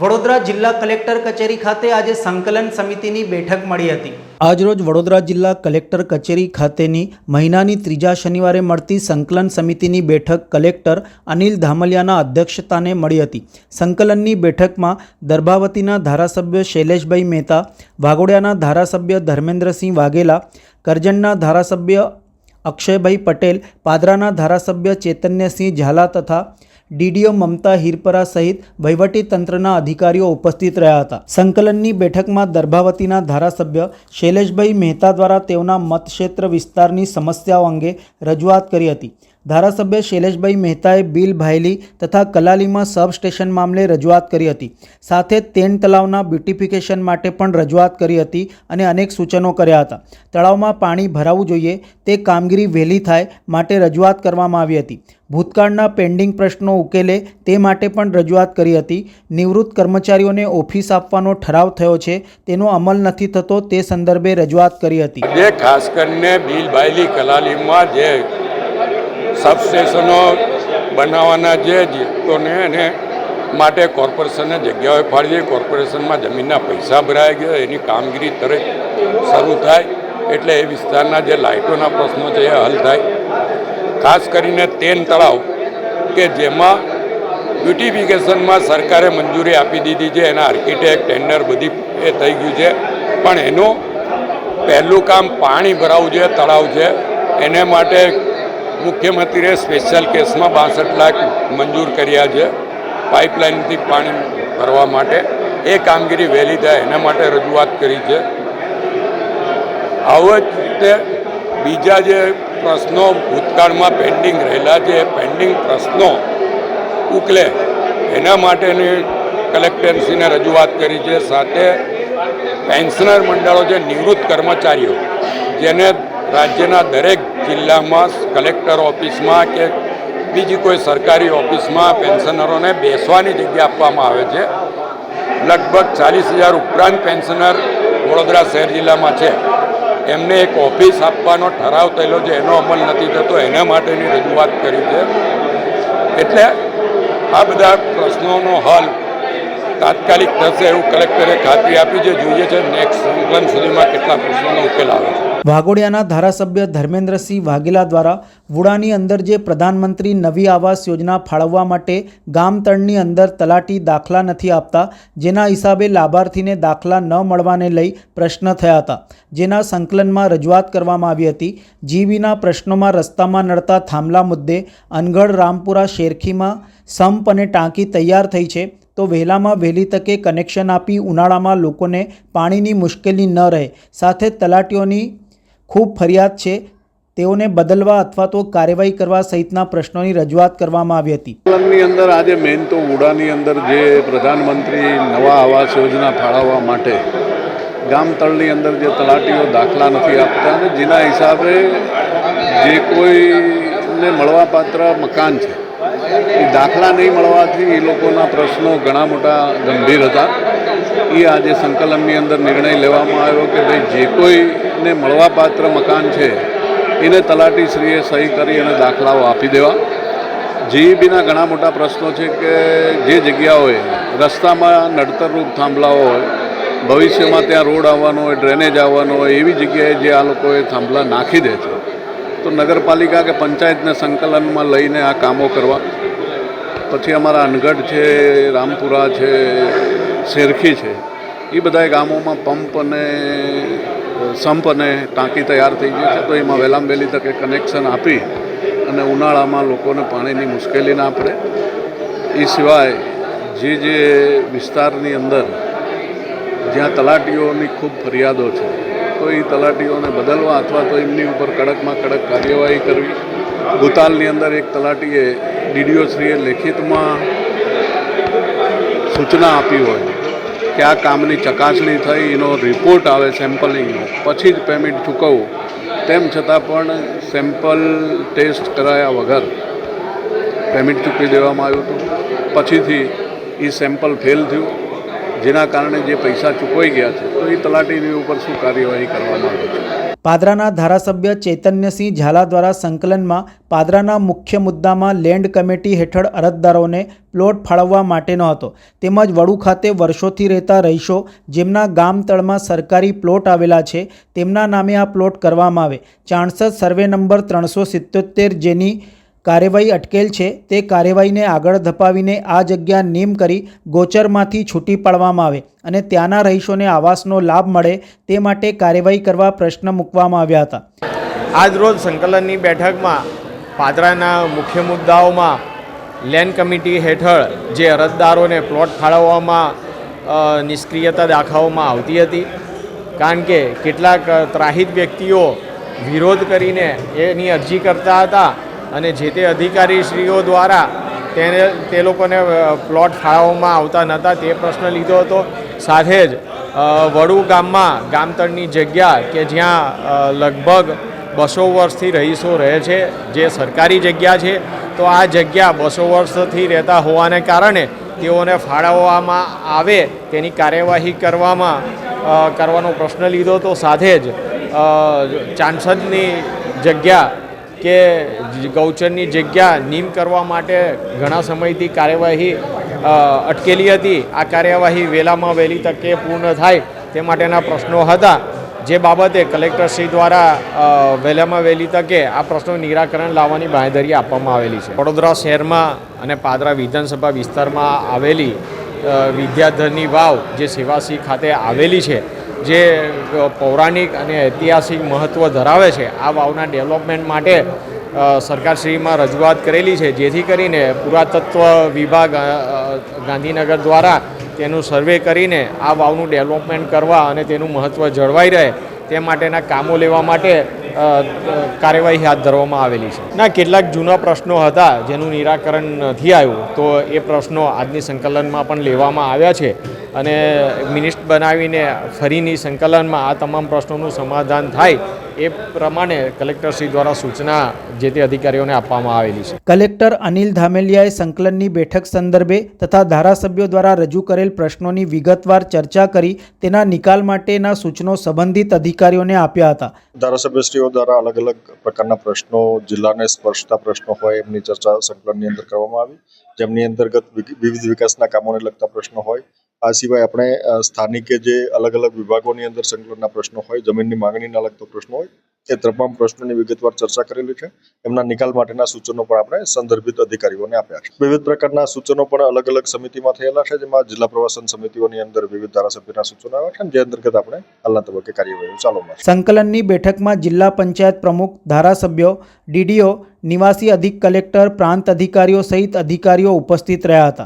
વડોદરા જિલ્લા કલેક્ટર કચેરી ખાતે આજે સંકલન સમિતિની બેઠક મળી હતી। આજરોજ વડોદરા જિલ્લા કલેક્ટર કચેરી ખાતેની મહિનાની ત્રીજા શનિવારે મળતી સંકલન સમિતિની બેઠક કલેક્ટર અનિલ ધામલિયાના અધ્યક્ષસ્થાને મળી હતી। સંકલનની બેઠકમાં દર્ભાવતીના ધારાસભ્ય શૈલેષભાઈ મહેતા, વાઘોડિયાના ધારાસભ્ય ધર્મેન્દ્રસિંહ વાઘેલા, કરજણના ધારાસભ્ય અક્ષયભાઈ પટેલ, પાદરાના ધારાસભ્ય ચૈતન્યસિંહ ઝાલા તથા ડીડીઓ મમતા હિરપરા સહિત વહીવટી તંત્રના અધિકારીઓ ઉપસ્થિત રહ્યા હતા। સંકલનની બેઠકમાં દર્ભાવતીના ધારાસભ્ય શૈલેષભાઈ મહેતા દ્વારા તેઓના મતક્ષેત્ર વિસ્તારની સમસ્યાઓ અંગે રજૂઆત કરી હતી। ધારાસભ્ય શૈલેષભાઈ મહેતાએ બિલ ભાયલી તથા કલાલીમાં સબસ્ટેશન મામલે રજૂઆત કરી હતી। સાથે તેન તળાવના બ્યુટિફિકેશન માટે પણ રજૂઆત કરી હતી અને અનેક સૂચનો કર્યા હતા। તળાવમાં પાણી ભરાવવું જોઈએ તે કામગીરી વહેલી થાય માટે રજૂઆત કરવામાં આવી હતી। ભૂતકાળના પેન્ડિંગ પ્રશ્નો ઉકેલે તે માટે પણ રજૂઆત કરી હતી। નિવૃત્ત કર્મચારીઓને ઓફિસ આપવાનો ઠરાવ થયો છે તેનો અમલ નથી થતો તે સંદર્ભે રજૂઆત કરી હતી। જે ખાસ કરીને બિલ ભાયલી કલાલીમાં જે સબસ્ટેશનો બનાવવાના જે જીતોને એને માટે કોર્પોરેશને જગ્યાઓ ફાળવી, કોર્પોરેશનમાં જમીનના પૈસા ભરાઈ ગયા, એની કામગીરી તરત શરૂ થાય એટલે એ વિસ્તારના જે લાઇટોના પ્રશ્નો છે એ હલ થાય। ખાસ કરીને તેન તળાવ કે જેમાં બ્યુટિફિકેશનમાં સરકારે મંજૂરી આપી દીધી છે, એના આર્કિટેક્ટ ટેન્ડર બધી એ થઈ ગયું છે, પણ એનું પહેલું કામ પાણી ભરાવવું છે, તળાવ છે એને માટે મુખ્યમંત્રીએ સ્પેશિયલ કેસમાં 62 લાખ મંજૂર કર્યા છે પાઇપલાઇનથી પાણી ભરવા માટે। એ કામગીરી વહેલી થાય એના માટે રજૂઆત કરી છે। આવો જ રીતે બીજા જે પ્રશ્નો ભૂતકાળમાં પેન્ડિંગ રહેલા છે એ પેન્ડિંગ પ્રશ્નો ઉકલે એના માટેની કલેક્ટરશ્રીને રજૂઆત કરી છે। સાથે પેન્શનર મંડળો જે નિવૃત્ત કર્મચારીઓ જેને રાજ્યના દરેક જિલ્લામાં કલેક્ટર ઓફિસમાં કે બીજી કોઈ સરકારી ઓફિસમાં પેન્શનરોને બેસવાની જગ્યા આપવામાં આવે છે। લગભગ 40,000 ઉપરાંત પેન્શનર વડોદરા શહેર જિલ્લામાં છે, એમને એક ઓફિસ આપવાનો ઠરાવ થયેલો છે, એનો અમલ નથી થતો, એના માટેની રજૂઆત કરી છે। એટલે આ બધા પ્રશ્નોનો હલ તાત્કાલિક થશે એવું કલેક્ટરે ખાતરી આપી છે। જોઈએ છે નેક્સ્ટ સંકલન સુધીમાં કેટલા પ્રશ્નોનો ઉકેલ આવે છે। વાઘોડિયાના ધારાસભ્ય ધર્મેન્દ્રસિંહ વાઘેલા દ્વારા વુડાની અંદર જે પ્રધાનમંત્રી નવી આવાસ યોજના ફાળવવા માટે ગામતળની અંદર તલાટી દાખલા નથી આપતા, જેના હિસાબે લાભાર્થીને દાખલા ન મળવાને લઈ પ્રશ્ન થયા હતા, જેના સંકલનમાં રજૂઆત કરવામાં આવી હતી। જીબીના પ્રશ્નોમાં રસ્તામાં નડતા થાંભલા મુદ્દે અનગઢ રામપુરા શેરખીમાં સંપ અને ટાંકી તૈયાર થઈ છે તો વહેલામાં વહેલી તકે કનેક્શન આપી ઉનાળામાં લોકોને પાણીની મુશ્કેલી ન રહે। સાથે તલાટીઓની ખૂબ ફરિયાદ છે, તેઓને બદલવા અથવા તો કાર્યવાહી કરવા સહિતના પ્રશ્નોની રજૂઆત કરવામાં આવી હતી। ની અંદર આજે મેઇન તો વુડાની અંદર જે પ્રધાનમંત્રી નવા આવાસ યોજના ફાળવવા માટે ગામતળની અંદર જે તલાટીઓ દાખલા નથી આપતા અને જેના હિસાબે જે કોઈને મળવાપાત્ર મકાન છે એ દાખલા નહીં મળવાથી એ લોકોના પ્રશ્નો ઘણા મોટા ગંભીર હતા। એ આજે સંકલનની અંદર નિર્ણય લેવામાં આવ્યો કે ભાઈ જે કોઈને મળવાપાત્ર મકાન છે એને તલાટીશ્રીએ સહી કરી અને દાખલાઓ આપી દેવા। જીઈબીના ઘણા મોટા પ્રશ્નો છે કે જે જગ્યાઓએ રસ્તામાં નડતરરૂપ થાંભલાઓ હોય, ભવિષ્યમાં ત્યાં રોડ આવવાનો હોય, ડ્રેનેજ આવવાનો હોય, એવી જગ્યાએ જે આ લોકોએ થાંભલા નાખી દે છે તો નગરપાલિકા કે પંચાયતને સંકલનમાં લઈને આ કામો કરવા। પછી અમારા અનગઢ છે, રામપુરા છે, શેરખી છે, એ બધા ગામોમાં પંપ અને સંપ અને ટાંકી તૈયાર થઈ ગઈ છે તો એમાં વહેલામાં વહેલી તકે કનેક્શન આપી અને ઉનાળામાં લોકોને પાણીની મુશ્કેલી ના પડે। એ સિવાય જે વિસ્તારની અંદર જ્યાં તલાટીઓની ખૂબ ફરિયાદો છે તો એ તલાટીઓને બદલવા અથવા તો એમની ઉપર કડકમાં કડક કાર્યવાહી કરવી। ભૂતાલની અંદર એક તલાટીએ ડીડીઓશ્રીએ લેખિતમાં સૂચના આપી હોય કે આ કામની ચકાસણી થઈ, એનો રિપોર્ટ આવે સેમ્પલિંગનો, પછી જ પેમેન્ટ ચૂકવવું, તેમ છતાં પણ સેમ્પલ ટેસ્ટ કરાયા વગર પેમેન્ટ ચૂકવી દેવામાં આવ્યું હતું। પછીથી એ સેમ્પલ ફેલ થયું, જેના કારણે જે પૈસા ચૂકવાઈ ગયા છે તો એ તલાટીની ઉપર શું કાર્યવાહી કરવામાં આવે છે। પાદરાના ધારાસભ્ય ચૈતન્યસિંહ ઝાલા દ્વારા સંકલનમાં પાદરાના મુખ્ય મુદ્દામાં લેન્ડ કમિટી હેઠળ અરજદારોને પ્લોટ ફાળવવા માટેનો હતો તેમજ વડુ ખાતે વર્ષોથી રહેતા રહીશો જેમના ગામ તળમાં સરકારી પ્લોટ આવેલા છે તેમના નામે આ પ્લોટ કરવામાં આવે. ચાણસદ સર્વે નંબર 377 જેની કાર્યવાહી અટકેલ છે તે કાર્યવાહીને આગળ ધપાવીને આ જગ્યા નિમ કરી ગોચરમાંથી છૂટી પાડવામાં આવે અને ત્યાંના રહીશોને આવાસનો લાભ મળે તે માટે કાર્યવાહી કરવા પ્રશ્ન મૂકવામાં આવ્યા હતા. આજરોજ સંકલનની બેઠકમાં પાદરાના મુખ્ય મુદ્દાઓમાં લેન્ડ કમિટી હેઠળ જે અરજદારોને પ્લોટ ફાળવવામાં નિષ્ક્રિયતા દાખવવામાં આવતી હતી, કારણ કે કેટલાક ત્રાહિત વ્યક્તિઓ વિરોધ કરીને એની અરજી કરતા હતા અને જે તે અધિકારીશ્રીઓ દ્વારા તે લોકોને પ્લોટ ફાળવવામાં આવતા નહોતા તે પ્રશ્ન લીધો હતો. સાથે જ વડુ ગામમાં ગામતળની જગ્યા કે જ્યાં લગભગ 200 વર્ષથી રહીશો રહે છે, જે સરકારી જગ્યા છે, તો આ જગ્યા 200 વર્ષથી રહેતા હોવાને કારણે તેઓને ફાળવવામાં આવે તેની કાર્યવાહી કરવાનો પ્રશ્ન લીધો હતો. સાથે જ ચાણસદની જગ્યા કે ગૌચરની જગ્યા નિમ કરવા માટે ઘણા સમયથી કાર્યવાહી અટકેલી હતી. આ કાર્યવાહી વહેલામાં વહેલી તકે પૂર્ણ થાય તે માટેના પ્રશ્નો હતા, જે બાબતે કલેક્ટરશ્રી દ્વારા વહેલામાં વહેલી તકે આ પ્રશ્નનું નિરાકરણ લાવવાની બાંહેધરી આપવામાં આવેલી છે. વડોદરા શહેરમાં અને પાદરા વિધાનસભા વિસ્તારમાં આવેલી વિદ્યાધરની વાવ જે સેવાસી ખાતે આવેલી છે, જે પૌરાણિક અને ઐતિહાસિક મહત્ત્વ ધરાવે છે, આ વાવના ડેવલપમેન્ટ માટે સરકારશ્રીમાં રજૂઆત કરેલી છે, જેથી કરીને પુરાતત્વ વિભાગ ગાંધીનગર દ્વારા તેનું સર્વે કરીને આ વાવનું ડેવલપમેન્ટ કરવા અને તેનું મહત્ત્વ જળવાઈ રહે તે માટેના કામો લેવા માટે કાર્યવાહી હાથ ધરવામાં આવેલી છે. ના, કેટલાક જૂના પ્રશ્નો હતા જેનું નિરાકરણ નથી આવ્યું, તો એ પ્રશ્નો આજની સંકલનમાં પણ લેવામાં આવ્યા છે અને મિનિસ્ટ બનાવીને ફરીની સંકલનમાં આ તમામ પ્રશ્નોનું સમાધાન થાય એ પ્રમાણે કલેક્ટરશ્રી દ્વારા સૂચના જે તે અધિકારીઓને આપવામાં આવેલી છે. કલેક્ટર અનિલ ધામેલિયાએ સંકલનની બેઠક સંદર્ભે તથા ધારાસભ્યો દ્વારા રજૂ કરેલ પ્રશ્નોની વિગતવાર ચર્ચા કરી તેના નિકાલ માટેના સૂચનો સંબંધિત અધિકારીઓને આપ્યા હતા. ધારાસભ્યશ્રીઓ દ્વારા અલગ અલગ પ્રકારના પ્રશ્નો, જિલ્લાને સ્પર્શતા પ્રશ્નો હોય એમની ચર્ચા સંકલનની અંદર કરવામાં આવી, જેમની અંતર્ગત વિવિધ વિકાસના કામોને લગતા પ્રશ્નો હોય. આ સિવાય આપણે સ્થાનિકે જે અલગ અલગ વિભાગોની અંદર સંકલનના પ્રશ્નો હોય, જમીનની માંગણીના લગતા પ્રશ્નો હોય, એ તમામ પ્રશ્નોની વિગતવાર ચર્ચા કરેલી છે. એમના નિકાલ માટેના સૂચનો પણ આપણે સંદર્ભિત અધિકારીઓને આપ્યા છે. વિવિધ પ્રકારના સૂચનો પણ અલગ અલગ સમિતિમાં થયેલા છે, જેમાં જિલ્લા પ્રવાસન સમિતિઓની અંદર વિવિધ ધારાસભ્યના સૂચનો આવ્યા છે, જે અંતર્ગત આપણે હાલના તબક્કે કાર્યવાહી ચાલુમાં છે. સંકલનની બેઠકમાં જિલ્લા પંચાયત પ્રમુખ, ધારાસભ્યો, ડીડીઓ, નિવાસી અધિક કલેક્ટર, પ્રાંત અધિકારીઓ સહિત અધિકારીઓ ઉપસ્થિત રહ્યા હતા.